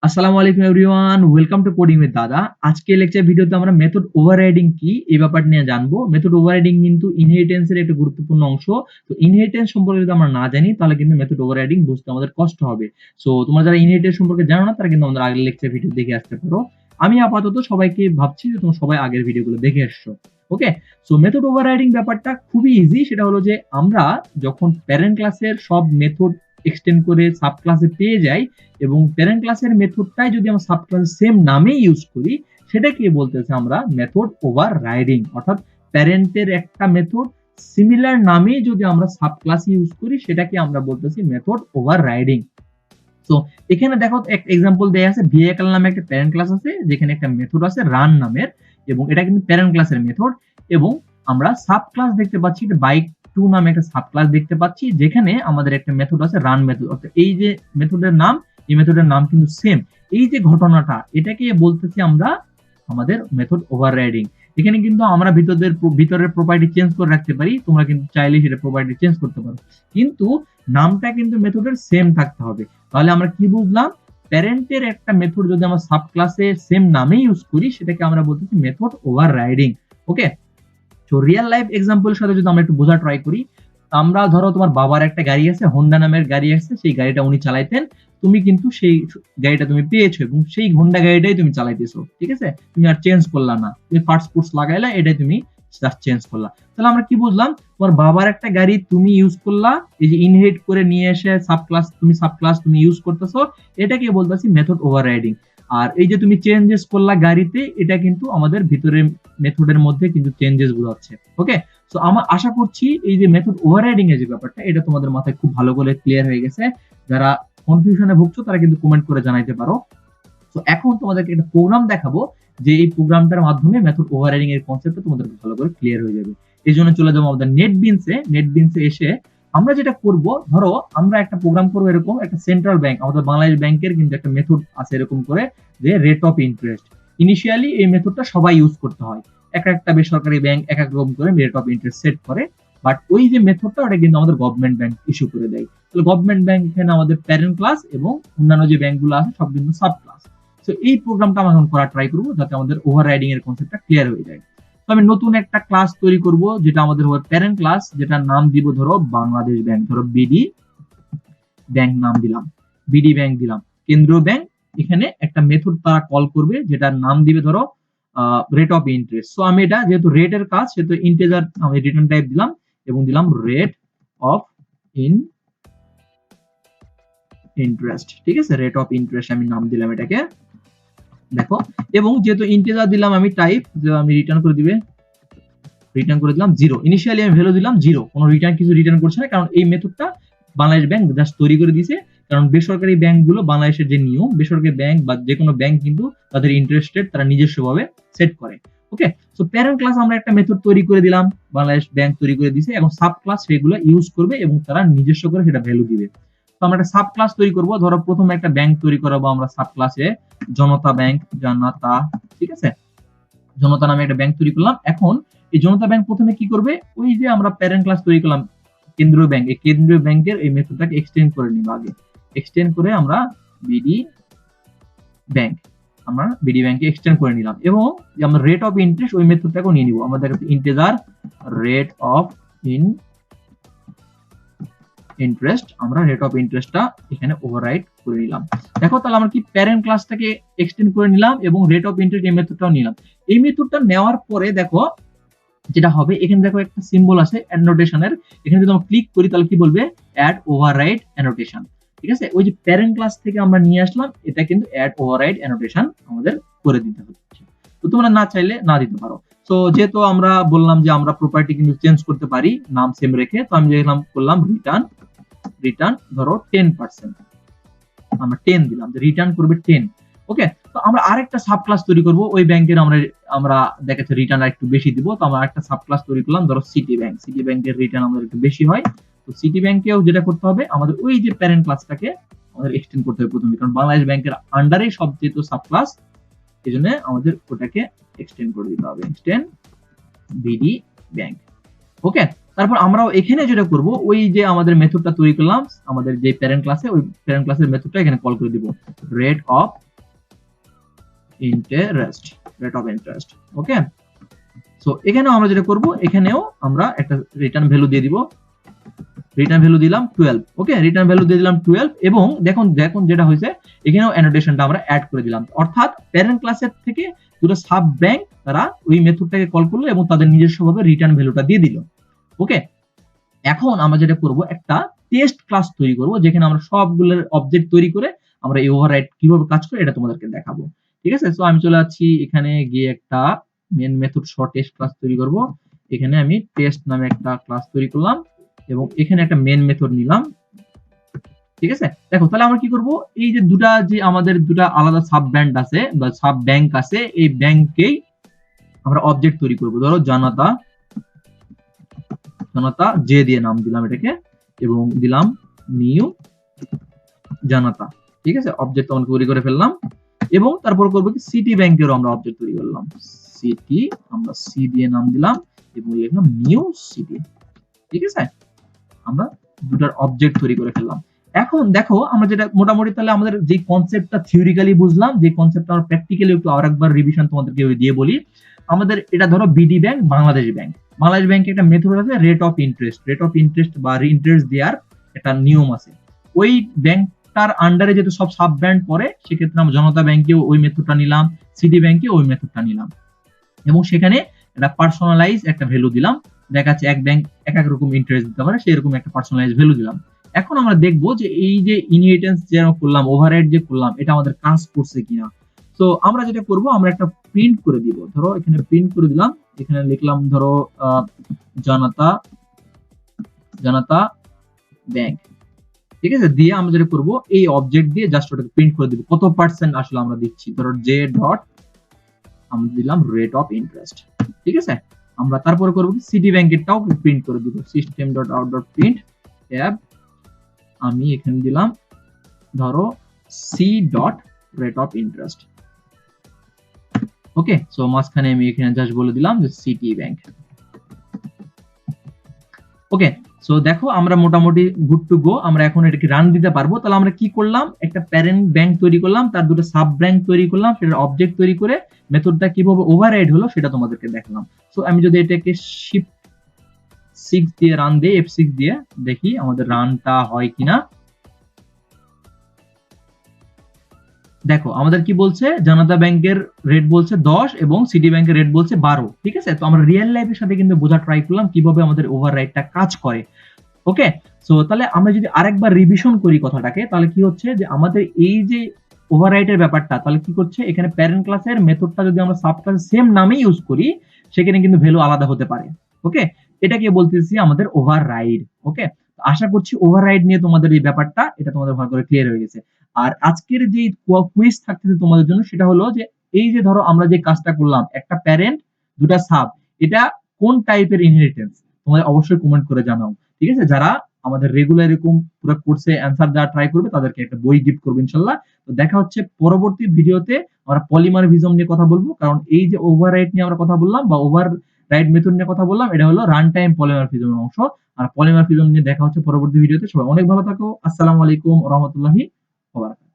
আসসালামু আলাইকুম everyone, welcome to coding with দাদা। আজকে লেকচার ভিডিওতে আমরা মেথড ওভাররাইডিং কি এই ব্যাপারটা নিয়ে জানবো। মেথড ওভাররাইডিং কিন্তু ইনহেরিটেন্স এর একটা গুরুত্বপূর্ণ অংশ। তো ইনহেরিটেন্স সম্পর্কে যদি আমরা না জানি তাহলে কিন্তু মেথড ওভাররাইডিং বুঝতে আমাদের কষ্ট হবে। সো তোমরা যারা ইনহেরিটেন্স সম্পর্কে জানো না তারা কিন্তু আমাদের আগের লেকচার ভিডিও দেখে আসতে পারো। আমি আপাতত সবাইকে ভাবছি যে তোমরা সবাই আগের ভিডিওগুলো দেখে এসছো। ওকে, সো মেথড ওভাররাইডিং ব্যাপারটা খুবই ইজি। সেটা হলো যে আমরা যখন প্যারেন্ট ক্লাসের সব মেথড এক্সটেন্ড করে সাব ক্লাসে পেয়ে যাই এবং প্যারেন্ট ক্লাসের মেথডটাই যদি আমরা সাব ক্লাসের সেম নামেই ইউজ করি, সেটাকে বলতেছে আমরা মেথড ওভাররাইডিং। অর্থাৎ প্যারেন্টের একটা মেথড সিমিলার নামেই যদি আমরা সাব ক্লাসে ইউজ করি সেটাকে আমরা বলতেছি মেথড ওভাররাইডিং। তো এখানে দেখো একটা এক্সাম্পল দেয়া আছে, ভেহিকল নামে একটা প্যারেন্ট ক্লাস আছে যেখানে একটা মেথড আছে রান নামের, এবং এটা কিন্তু প্যারেন্ট ক্লাসের মেথড। এবং আমরা সাব ক্লাস দেখতে পাচ্ছি, বাইক 2 নামে একটা সাব ক্লাস দেখতে পাচ্ছি যেখানে আমাদের একটা মেথড আছে রান মেথড। অর্থাৎ এই যে মেথডের নাম, এই মেথডের নাম কিন্তু সেম। এই যে ঘটনাটা, এটাকে বলতেছি আমরা আমাদের মেথড ওভাররাইডিং। এখানে কিন্তু আমরা ভিতরের প্রপার্টি চেঞ্জ করে রাখতে পারি, তোমরা কিন্তু চাইলে সেটা প্রপার্টি চেঞ্জ করতে পারো, কিন্তু নামটা কিন্তু মেথডের সেম থাকতে হবে। তাহলে আমরা কি বুঝলাম? প্যারেন্টের একটা মেথড যদি আমরা সাব ক্লাসে সেম নামে ইউজ করি সেটাকে আমরা বলতেছি মেথড ওভাররাইডিং। ওকে, তো রিয়েল লাইফ এক্সাম্পলের সাথে যদি আমরা একটু বোঝা ট্রাই করি, আমরা ধরো তোমার বাবার একটা গাড়ি আছে, হোন্ডা নামের গাড়ি আছে, সেই গাড়িটা উনি চালাইতেন, তুমি কিন্তু সেই গাড়িটা তুমি পেয়েছো এবং সেই হোন্ডা গাড়িটাই তুমি চালাইতেছো, ঠিক আছে? তুমি আর চেঞ্জ করলা না, তুমি ফার্স্ট স্পোর্টস লাগাইলা, এটাই তুমি জাস্ট চেঞ্জ করলা। তাহলে আমরা কি বুঝলাম? তোমার বাবার একটা গাড়ি তুমি ইউজ করলা, এই যে ইনহেরিট করে নিয়ে এসে সাব ক্লাস তুমি ইউজ করতেছো, এটাকে বলতেছি মেথড ওভাররাইডিং। আর এই যে তুমি চেঞ্জেস করলা গাড়িতে, এটা কিন্তু আমাদের ভিতরে মেথডের মধ্যে কিন্তু চেঞ্জেস বোঝাচ্ছে। ওকে, সো আমরা আশা করছি এই যে মেথড ওভাররাইডিং এর যে ব্যাপারটা, এটা তোমাদের মাথায় খুব ভালো করে ক্লিয়ার হয়ে গেছে। যারা কনফিউশনে ভুগছো তারা কিন্তু কমেন্ট করে জানাইতে পারো। তো এখন তোমাদেরকে একটা প্রোগ্রাম দেখাবো, যে এই প্রোগ্রামটার মাধ্যমে মেথড ওভাররাইডিং এর কনসেপ্টটা তোমাদের ভালো করে ক্লিয়ার হয়ে যাবে। এই জন্য চলে যাবো আমাদের নেটবিনসে এসে আমরা যেটা করব, ধরো আমরা একটা প্রোগ্রাম করবো এরকম, একটা সেন্ট্রাল ব্যাংক, আমাদের বাংলাদেশ ব্যাংকের কিন্তু একটা মেথড আছে এরকম করে, যে রেট অফ ইন্টারেস্ট। ইনিশিয়ালি এই মেথডটা সবাই ইউজ করতে হয়, একটা বেসরকারি ব্যাংক এক এক রকম করে রেট অফ ইন্টারেস্ট সেট করে। বাট ওই যে মেথডটা, ওটা কিন্তু আমাদের গভর্নমেন্ট ব্যাংক ইস্যু করে দেয়। তাহলে গভর্নমেন্ট ব্যাংক এখানে আমাদের প্যারেন্ট ক্লাস এবং অন্যান্য যে ব্যাংকগুলো আছে সব কিন্তু সাব ক্লাস। তো এই প্রোগ্রামটা আমরা এখন করা ট্রাই করবো যাতে আমাদের ওভাররাইডিং এর কনসেপ্টটা ক্লিয়ার হয়ে যায়। তো আমি নতুন একটা ক্লাস তৈরি করব, যেটা আমাদের হবে প্যারেন্ট ক্লাস, যেটার নাম দিব ধরো বাংলাদেশ ব্যাংক, ধরো বিডি ব্যাংক নাম দিলাম, বিডি ব্যাংক দিলাম, কেন্দ্রীয় ব্যাংক। এখানে একটা মেথড তারা কল করবে যেটার নাম দিবে ধরো রেট অফ ইন্টারেস্ট। সো আমি এটা যেহেতু রেটের কাজ সেহেতু ইন্টিজার আমি রিটার্ন টাইপ দিলাম এবং দিলাম রেট অফ ইন্টারেস্ট। ঠিক আছে, রেট অফ ইন্টারেস্ট আমি নাম দিলাম এটাকে, দেখো। এবং যেহেতু ইন্টিজার দিলাম আমি টাইপ, যে আমি রিটার্ন করে দিলাম 0। ইনিশিয়ালি আমি ভ্যালু দিলাম 0, কোনো কিছু রিটার্ন করছে না, কারণ এই মেথডটা বাংলাদেশ ব্যাংক জাস্ট তৈরি করে দিয়েছে। কারণ বেসরকারি ব্যাংকগুলো, বাংলাদেশের যে নিয়ম, বেসরকারি ব্যাংক বা যে কোনো ব্যাংক কিন্তু তাদের ইন্টারেস্ট রেট তারা নিজস্বভাবে সেট করে। ওকে, সো প্যারেন্ট ক্লাস আমরা একটা মেথড তৈরি করে দিলাম, বাংলাদেশ ব্যাংক তৈরি করে দিয়েছে, এবং সাব ক্লাস সেগুলো ইউজ করবে এবং তারা নিজস্ব করে সেটা ভ্যালু দিবে। তো আমরা একটা সাব ক্লাস তৈরি করব, ধরো প্রথমে একটা ব্যাংক তৈরি করাবো আমরা সাব ক্লাসে, জনতা ব্যাংক, জনতা, ঠিক আছে, জনতা নামে একটা ব্যাংক তৈরি করলাম। এখন এই জনতা ব্যাংক প্রথমে কি করবে, ওই যে আমরা প্যারেন্ট ক্লাস তৈরি করলাম কেন্দ্রীয় ব্যাংক, এই কেন্দ্রীয় ব্যাংকের এই মেথডটাকে এক্সটেন্ড করে নিব। আগে এক্সটেন্ড করে আমরা বিডি ব্যাংক, আমরা বিডি ব্যাংকে এক্সটেন্ড করে নিলাম, এবং আমরা রেট অফ ইন্টারেস্ট ওই মেথডটাকেও নিয়ে নিব। আমাদের ইন্টিজার রেট অফ ইন্টারেস্ট, আমরা রেট অফ ইন্টারেস্টটা এখানে ওভাররাইট করে নিলাম। দেখো, তাহলে আমরা কি প্যারেন্ট ক্লাসটাকে এক্সটেন্ড করে নিলাম এবং রেট অফ ইন্টারেস্ট এই মেথডটাও নিলাম। এই মেথডটা নেওয়ার পরে দেখো যেটা হবে, এখানে দেখো একটা সিম্বল আছে অ্যানোটেশনের, এখানে যদি আমরা ক্লিক করি তাহলে কি বলবে, অ্যাড ওভাররাইড অ্যানোটেশন। ঠিক আছে, ওই যে প্যারেন্ট ক্লাস থেকে আমরা নিয়ে আসলাম, এটা কিন্তু অ্যাড ওভাররাইড অ্যানোটেশন আমাদের করে দিতে হচ্ছে। তো তোমরা না চাইলে না দিতে পারো। তো যেহেতু আমরা বললাম যে আমরা প্রপার্টি কিন্তু চেঞ্জ করতে পারি নাম সেম রেখে, তো আমি যেরকম করলাম রিটার্ন ধরো 10%, আমরা 10 দিলাম, যে রিটার্ন করবে 10। ওকে, তো আমরা আরেকটা সাব ক্লাস তৈরি করব ওই ব্যাংকের, আমরা দেখাচ্ছে রিটার্ন একটু বেশি দিব, তো আমরা একটা সাব ক্লাস তৈরি করলাম ধরো সিটি ব্যাংকের রিটার্ন আমাদের একটু বেশি হয়। তো সিটি ব্যাংকেও যেটা করতে হবে, আমাদের ওই যে প্যারেন্ট ক্লাসটাকে আমাদের এক্সটেন্ড করতে হবে প্রথমে, কারণ বাংলাদেশ ব্যাংকের আন্ডারে সবচেয়ে তো সাব ক্লাস, এই জন্য আমাদের ওটাকে এক্সটেন্ড করে দিতে হবে, এক্সটেন্ড বিডি ব্যাংক। ওকে, তারপর আমরাও এখানে যেটা করব, ওই যে আমাদের মেথডটা তৈরি করলাম আমাদের যে প্যারেন্ট ক্লাসে, ওই প্যারেন্ট ক্লাসের মেথডটা এখানে কল করে দিব, rate of interest, rate of interest. Okay, so এখানেও আমরা যেটা করব, এখানেও আমরা একটা রিটার্ন ভ্যালু দিয়ে দিব। রিটার্ন ভ্যালু দিলাম 12। ওকে, রিটার্ন ভ্যালু দিয়ে দিলাম 12 এবং দেখুন দেখুন যেটা হয়েছে, এখানেও অ্যানোটেশনটা আমরা অ্যাড করে দিলাম। অর্থাৎ প্যারেন্ট ক্লাসের থেকে দুটো সাব ব্যাংক তারা ওই মেথডটাকে কল করলো এবং তাদের নিজস্বভাবে রিটার্ন ভ্যালুটা দিয়ে দিল। ওকে, এখন আমরা যেটা করব, একটা টেস্ট ক্লাস তৈরি করব যেখানে আমরা সবগুলো অবজেক্ট তৈরি করে আমরা এই ওভাররাইড কিভাবে কাজ করে এটা তোমাদেরকে দেখাবো। ঠিক আছে, সো আমি চলে যাচ্ছি এখানে গিয়ে একটা মেন মেথড সহ টেস্ট ক্লাস তৈরি করব। এখানে আমি টেস্ট নামে একটা ক্লাস তৈরি করলাম এবং এখানে একটা মেন মেথড নিলাম। ঠিক আছে, দেখো তাহলে আমরা কি করব, এই যে দুটা যে আমাদের দুটা আলাদা সাব ব্র্যান্ড আছে বা সাব ব্যাংক আছে, এই ব্যাংকেই আমরা অবজেক্ট তৈরি করব। ধরো জানাতা, জানাতা জে দিয়ে নাম দিলাম এটাকে এবং দিলাম নিউ জানাতা। ঠিক আছে, অবজেক্ট আমরা তৈরি করে ফেললাম এবং তারপর করব কি, সিটি ব্যাংকেরও আমরা অবজেক্ট তৈরি করলাম। সিটি আমরা সি দিয়ে নাম দিলাম এবং লিখলাম নিউ সিটি। ঠিক আছে, আমরা দুটার অবজেক্ট তৈরি করে ফেললাম। এখন দেখো আমরা যেটা মোটামুটি তাহলে আমাদের যে কনসেপ্টটা থিওরিক্যালি বুঝলাম, যে কনসেপ্টটা আমরা প্র্যাকটিক্যালি একটু আরেকবার রিভিশন তোমাদেরকে দিয়ে বলি। আমাদের এটা ধরো BD bank, Bangladesh bank. Bangladesh ব্যাংকে একটা মেথড আছে rate of interest. Rate of interest বা ইন্টারেস্ট দেওয়ার একটা নিয়ম আছে। ওই ব্যাংকটার আন্ডারে যেহেতু সব সাব ব্র্যান্ড পড়ে, সেক্ষেত্রে আমরা জনতা ব্যাংকেও ওই মেথডটা নিলাম, সিটি ব্যাংকে ওই মেথডটা নিলাম এবং সেখানে একটা পার্সোনালাইজ একটা ভ্যালু দিলাম। দেখা যাচ্ছে এক ব্যাংক এক এক রকম ইন্টারেস্ট দিতে পারে, সেই রকম একটা পার্সোনালাইজ ভ্যালু দিলাম। এখন আমরা দেখবো যে এই যে ইনহেরিটেন্স যে করলাম, ওভাররাইড যে করলাম, এটা আমাদের কাজ করছে কিনা। তো আমরা যেটা করব, আমরা একটা প্রিন্ট করে দিব। ধরো এখানে প্রিন্ট করে দিলাম, এখানে লিখলাম ধরো জনতা, জনতা ব্যাংক। ঠিক আছে, দিয়ে আমরা যেটা করব, এই অবজেক্ট দিয়ে জাস্ট ওটাকে প্রিন্ট করে দিব কত পার্সেন্ট আসলে আমরা দিচ্ছি। ধরো জে ডট আমরা দিলাম রেট অফ ইন্টারেস্ট। ঠিক আছে, আমরা তারপরে করব কি, সিটি ব্যাংকেরটাও প্রিন্ট করে দিব। System dot out dot print tab, আমি এখানে দিলাম ধরো C dot rate of interest. Okay, so মাঝখানে আমি এখানে জাস্ট বলে দিলাম যে সিটি ব্যাংক। ওকে, সো দেখো আমরা মোটামুটি গুড টু গো। আমরা এখন এটাকে রান দিতে পারবো। তাহলে আমরা কি করলাম, একটা প্যারেন্ট ব্যাংক তৈরি করলাম, তার দুটো সাব ব্যাংক তৈরি করলাম, সেটার অবজেক্ট তৈরি করে মেথডটা কিভাবে ওভাররাইড হলো সেটা তোমাদেরকে দেখালাম। সো আমি যদি এটাকে শিফট 6 দিয়ে রান দিই, F6 দিয়ে দেখি আমাদের রানটা হয় কিনা। দেখো আমাদের কি বলছে, জনতা ব্যাংকের রেট বলছে 10 এবং সিটি ব্যাংকের রেট বলছে 12। ঠিক আছে, তো আমরা রিয়েল লাইফের সাথে কিন্তু বোঝা ট্রাই করলাম কিভাবে আমাদের ওভাররাইডটা কাজ করে। ওকে, সো তাহলে আমরা যদি আরেকবার রিভিশন করি কথাটাকে, তাহলে কি হচ্ছে যে আমাদের এই যে ওভাররাইডের ব্যাপারটা, তাহলে কি করছে, এখানে প্যারেন্ট ক্লাসের মেথডটা যদি আমরা সাব ক্লাসে সেম নামে ইউজ করি, সেখানে কিন্তু ভ্যালু আলাদা হতে পারে। ওকে, এটাকে বলতেছি আমাদের ওভাররাইড। ওকে, আশা করছি ওভাররাইড নিয়ে তোমাদের এই ব্যাপারটা এটা তোমাদের ভালো করে ক্লিয়ার হয়ে গেছে। আর আজকের যে কুইজ থাকতেছে তোমাদের জন্য, সেটা হলো যে এই যে ধরো আমরা যে কাজটা করলাম, একটা প্যারেন্ট দুটা সাব, এটা কোন টাইপের ইনহেরিটেন্স, তোমাদের অবশ্যই কমেন্ট করে জানাও। ঠিক আছে, যারা আমাদের রেগুলার এরকম পুরো কোর্সে অ্যান্সার দেওয়া ট্রাই করবে তাদেরকে একটা বই গিফট করবো ইনশাল্লাহ। তো দেখা হচ্ছে পরবর্তী ভিডিওতে। আমরা পলিমারফিজম নিয়ে কথা বলবো, কারণ এই যে ওভাররাইড নিয়ে আমরা কথা বললাম বা ওভার রাইড মেথড নিয়ে কথা বললাম, এটা হলো রান টাইম পলিমারফিজমের অংশ। আর পলিমারফিজম নিয়ে দেখা হচ্ছে পরবর্তী ভিডিওতে। সবাই অনেক ভালো থাকো। আসসালামু আলাইকুম ওয়া রাহমাতুল্লাহি ওয়া বারাকাতুহু।